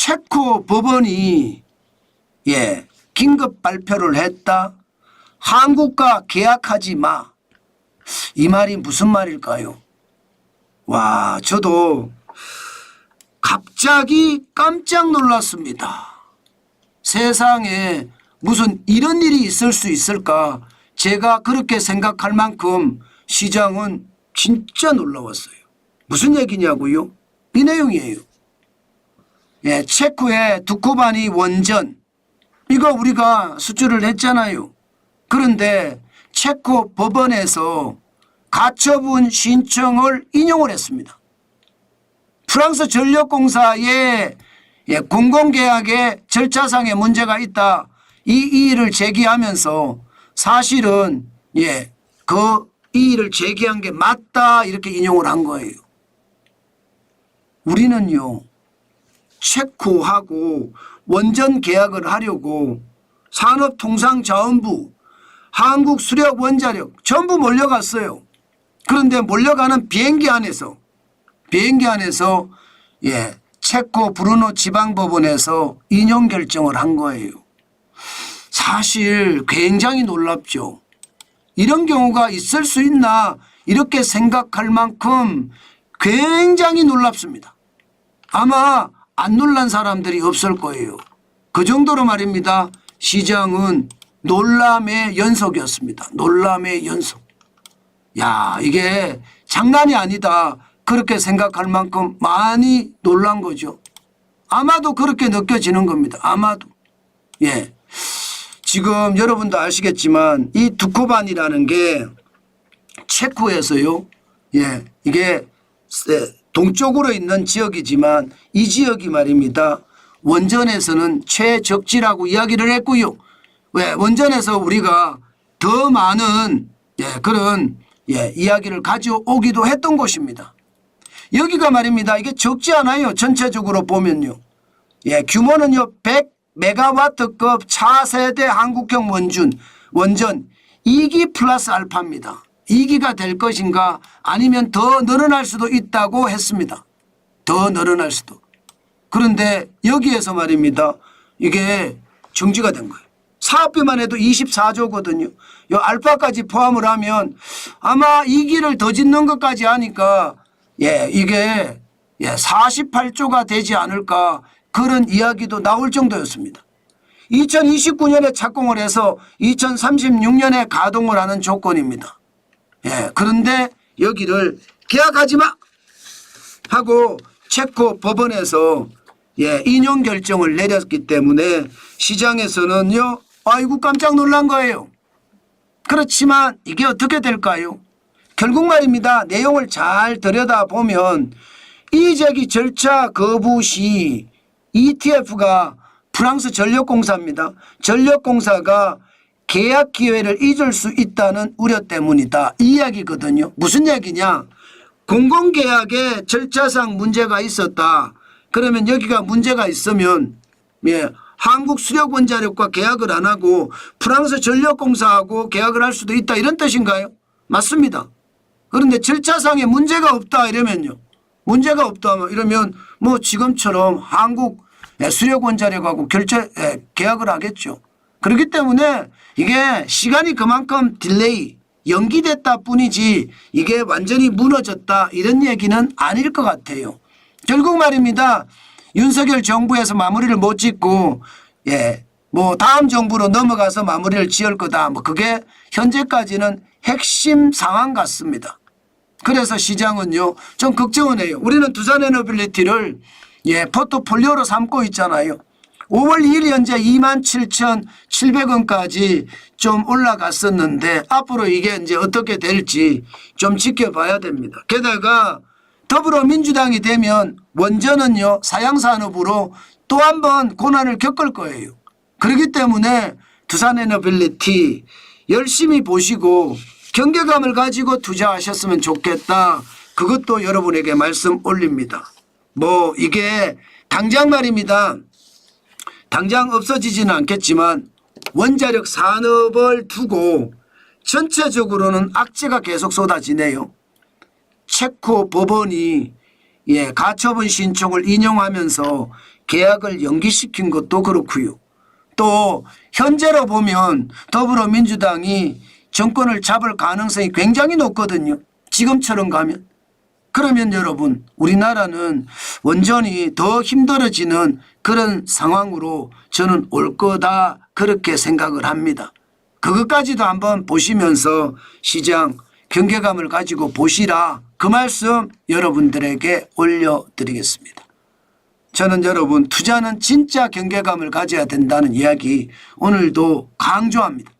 체코 법원이 긴급 발표를 했다. 한국과 계약하지 마. 이 말이 무슨 말일까요? 와, 저도 갑자기 깜짝 놀랐습니다. 세상에 무슨 이런 일이 있을 수 있을까? 제가 그렇게 생각할 만큼 시장은 진짜 놀라웠어요. 무슨 얘기냐고요? 이 내용이에요. 체코의 두코바니 원전, 이거 우리가 수주를 했잖아요. 그런데 체코 법원에서 가처분 신청을 인용을 했습니다. 프랑스 전력공사의 공공계약의 절차상의 문제가 있다. 이 이의를 제기하면서 사실은 그 이의를 제기한 게 맞다 이렇게 인용을 한 거예요. 우리는요, 체코하고 원전 계약을 하려고 산업통상자원부, 한국수력원자력 전부 몰려갔어요. 그런데 몰려가는 비행기 안에서 체코 브루노 지방법원에서 인용 결정을 한 거예요. 사실 굉장히 놀랍죠. 이런 경우가 있을 수 있나 이렇게 생각할 만큼 굉장히 놀랍습니다. 아마 안 놀란 사람들이 없을 거예요. 그 정도로 말입니다. 시장은 놀람의 연속이었습니다. 놀람의 연속. 야, 이게 장난이 아니다. 그렇게 생각할 만큼 많이 놀란 거죠. 아마도 그렇게 느껴지는 겁니다. 아마도. 지금 여러분도 아시겠지만 이 두코반이라는 게 체코에서요. 이게 동쪽으로 있는 지역이지만 이 지역이 말입니다. 원전에서는 최적지라고 이야기를 했고요. 왜? 원전에서 우리가 더 많은 그런 이야기를 가져오기도 했던 곳입니다. 여기가 말입니다. 이게 적지 않아요. 전체적으로 보면요. 규모는요 100메가와트급 차세대 한국형 원전 2기 플러스 알파입니다. 2기가 될 것인가 아니면 더 늘어날 수도 있다고 했습니다. 더 늘어날 수도. 그런데 여기에서 말입니다. 이게 정지가 된 거예요. 사업비만 해도 24조거든요. 이 알파까지 포함을 하면 아마 2기를 더 짓는 것까지 하니까 이게 48조가 되지 않을까 그런 이야기도 나올 정도였습니다. 2029년에 착공을 해서 2036년에 가동을 하는 조건입니다. 그런데 여기를 계약하지 마 하고 체코 법원에서 인용 결정을 내렸기 때문에 시장에서는요, 아이고 깜짝 놀란 거예요. 그렇지만 이게 어떻게 될까요? 결국 말입니다. 내용을 잘 들여다보면 이의제기 절차 거부 시 EDF가 프랑스 전력공사입니다. 전력공사가 계약 기회를 잊을 수 있다는 우려 때문이다. 이 이야기거든요. 무슨 얘기냐? 공공계약의 절차상 문제가 있었다. 그러면 여기가 문제가 있으면 한국수력원자력과 계약을 안 하고 프랑스 전력공사하고 계약을 할 수도 있다 이런 뜻인가요? 맞습니다. 그런데 절차상에 문제가 없다 이러면요. 문제가 없다 이러면 뭐 지금처럼 한국 수력원자력하고 계약을 하겠죠. 그렇기 때문에 이게 시간이 그만큼 딜레이 연기됐다 뿐이지 이게 완전히 무너졌다 이런 얘기는 아닐 것 같아요. 결국 말입니다. 윤석열 정부에서 마무리를 못 짓고 뭐 다음 정부로 넘어가서 마무리를 지을 거다. 뭐 그게 현재까지는 핵심 상황 같습니다. 그래서 시장은요 좀 걱정은 해요. 우리는 두산에너빌리티를 포트폴리오로 삼고 있잖아요. 5월 2일 현재 27,700원까지 좀 올라갔었는데 앞으로 이게 이제 어떻게 될지 좀 지켜봐야 됩니다. 게다가 더불어민주당이 되면 원전은요 사양산업으로 또 한 번 고난을 겪을 거예요. 그렇기 때문에 두산에너빌리티 열심히 보시고 경계감을 가지고 투자하셨으면 좋겠다. 그것도 여러분에게 말씀 올립니다. 뭐 이게 당장 말입니다. 당장 없어지지는 않겠지만 원자력 산업을 두고 전체적으로는 악재가 계속 쏟아지네요. 체코 법원이 가처분 신청을 인용하면서 계약을 연기시킨 것도 그렇고요. 또 현재로 보면 더불어민주당이 정권을 잡을 가능성이 굉장히 높거든요. 지금처럼 가면. 그러면 여러분 우리나라는 완전히 더 힘들어지는 그런 상황으로 저는 올 거다 그렇게 생각을 합니다. 그것까지도 한번 보시면서 시장 경계감을 가지고 보시라 그 말씀 여러분들에게 올려드리겠습니다. 저는 여러분 투자는 진짜 경계감을 가져야 된다는 이야기 오늘도 강조합니다.